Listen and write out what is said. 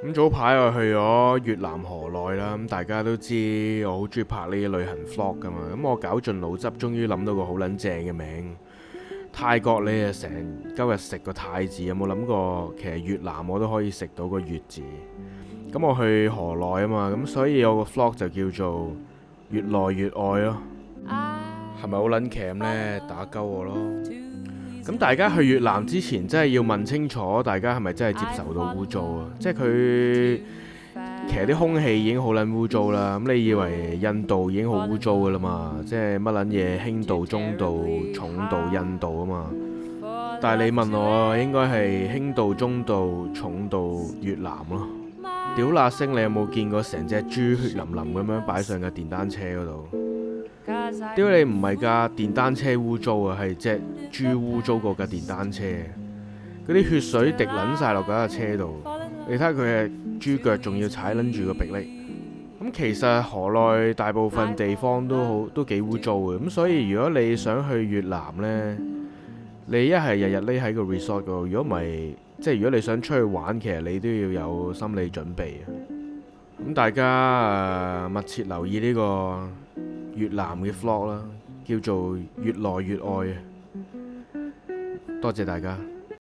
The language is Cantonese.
咁早排我去咗越南河內啦，咁大家都知我好中意拍呢啲旅行 vlog 噶嘛，咁我絞盡腦汁，終於諗到個好撚正嘅名。泰國你啊成今日食個泰字，有冇諗過其實越南我都可以食到個越字？咁我去河內啊嘛，咁所以我個 vlog 就叫做越來越愛咯。係咪好撚鉗呢？打鳩我咯！咁大家去越南之前，真係要問清楚，大家係咪真係接受到污糟啊？即係佢其實啲空氣已經好撚污糟啦。咁你以為印度已經好污糟噶啦嘛？即係乜撚嘢輕度、中度、重度印度啊嘛？但係你問我，應該係輕度、中度、重度越南咯。屌那星，你有冇見過成隻豬血淋淋咁樣擺上架電單車嗰度？屌你唔係架電單車污糟啊，係隻豬污糟過架電單車。嗰啲血水滴撚晒落架車度，你睇下佢嘅豬腳仲要踩撚住個迫力。咁其實河內大部分地方都幾污糟嘅，咁所以如果你想去越南呢，你一係日日匿喺個 resort 度，如果唔係，即係如果你想出去玩，其實你都要有心理準備。咁大家密切留意呢個越南嘅 vlog 啦，叫做越來越愛。多謝大家。